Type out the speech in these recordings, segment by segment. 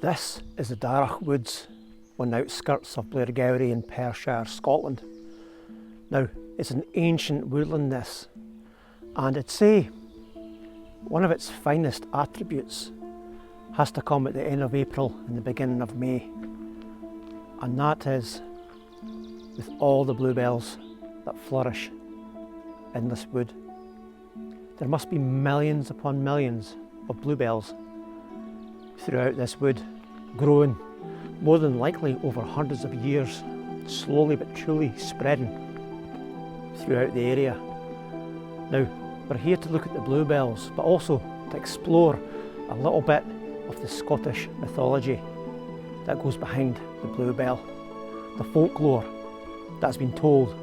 This is the Darroch woods on the outskirts of Blairgowrie in Perthshire, Scotland. Now, it's an ancient woodland this, and I'd say one of its finest attributes has to come at the end of April and the beginning of May, and that is with all the bluebells that flourish in this wood. There must be millions upon millions of bluebells throughout this wood, growing more than likely over hundreds of years, slowly but truly spreading throughout the area. Now, we're here to look at the bluebells, but also to explore a little bit of the Scottish mythology that goes behind the bluebell, the folklore that's been told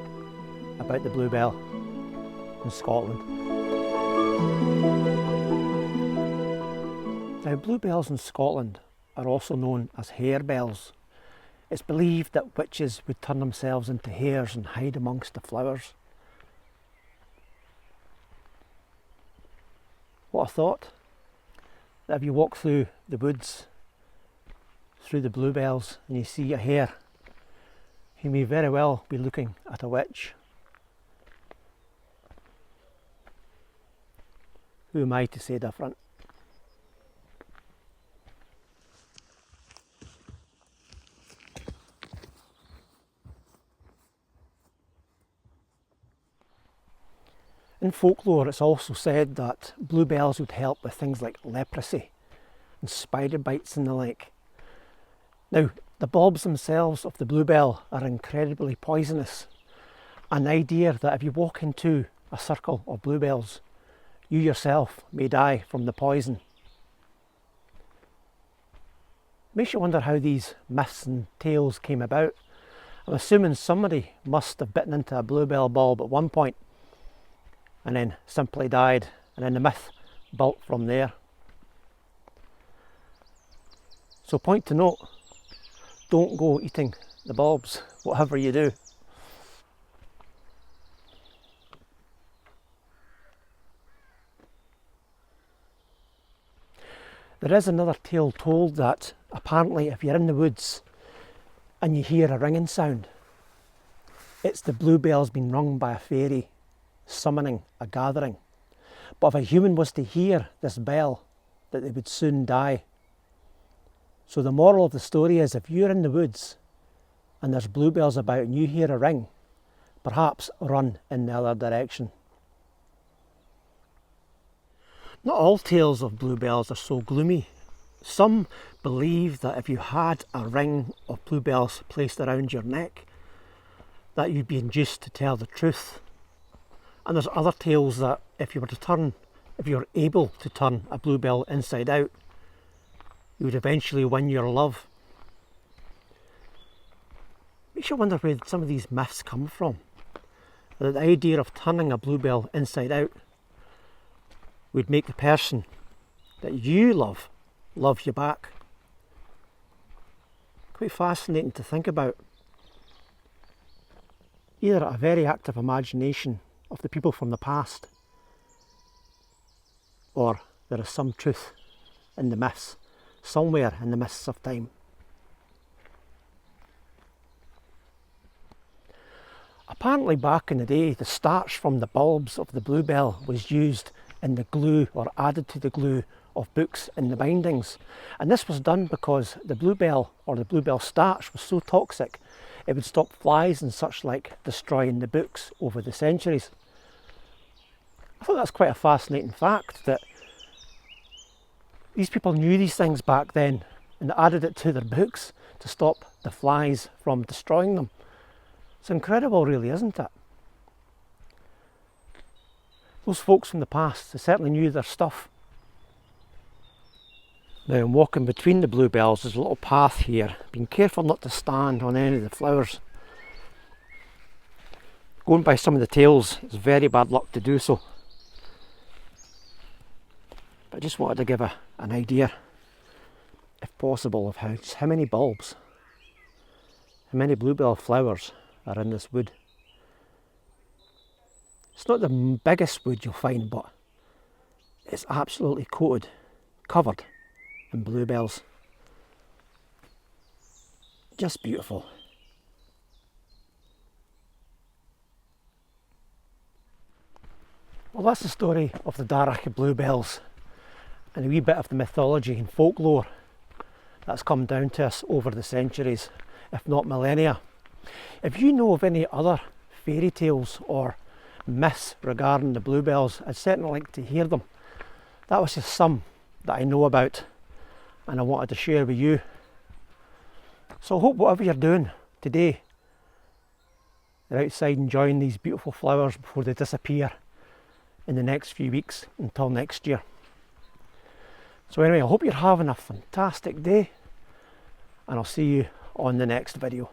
about the bluebell in Scotland. Now, bluebells in Scotland are also known as harebells. It's believed that witches would turn themselves into hares and hide amongst the flowers. What a thought, that if you walk through the woods, through the bluebells, and you see a hare, you may very well be looking at a witch. Who am I to say different? In folklore, it's also said that bluebells would help with things like leprosy and spider bites and the like. Now, the bulbs themselves of the bluebell are incredibly poisonous. An idea that if you walk into a circle of bluebells, you yourself may die from the poison. Makes you wonder how these myths and tales came about. I'm assuming somebody must have bitten into a bluebell bulb at one point and then simply died, and then the myth built from there. So, point to note, don't go eating the bulbs, whatever you do. There is another tale told that apparently if you're in the woods and you hear a ringing sound, it's the bluebells being rung by a fairy summoning a gathering. But if a human was to hear this bell, that they would soon die. So the moral of the story is, if you're in the woods and there's bluebells about and you hear a ring, perhaps run in the other direction. Not all tales of bluebells are so gloomy. Some believe that if you had a ring of bluebells placed around your neck, that you'd be induced to tell the truth. And there's other tales that if you're able to turn a bluebell inside out, you would eventually win your love. Makes you wonder where some of these myths come from. That the idea of turning a bluebell inside out would make the person that you love you back. Quite fascinating to think about. Either a very active imagination of the people from the past, or there is some truth in the myths, somewhere in the mists of time. Apparently back in the day, the starch from the bulbs of the bluebell was used in the glue, or added to the glue of books in the bindings. And this was done because the bluebell, or the bluebell starch, was so toxic it would stop flies and such like destroying the books over the centuries. I thought that's quite a fascinating fact, that these people knew these things back then and added it to their books to stop the flies from destroying them. It's incredible really, isn't it? Those folks from the past, they certainly knew their stuff. Now, I'm walking between the bluebells. There's a little path here. Being careful not to stand on any of the flowers. Going by some of the tales, it's very bad luck to do so. But I just wanted to give an idea, if possible, of how many bulbs, how many bluebell flowers are in this wood. It's not the biggest wood you'll find, but it's absolutely coated, covered in bluebells. Just beautiful. Well, that's the story of the Darroch bluebells and a wee bit of the mythology and folklore that's come down to us over the centuries, if not millennia. If you know of any other fairy tales or myths regarding the bluebells, I'd certainly like to hear them. That was just some that I know about and I wanted to share with you. So I hope whatever you're doing today, you're outside enjoying these beautiful flowers before they disappear in the next few weeks until next year. So anyway, I hope you're having a fantastic day and I'll see you on the next video.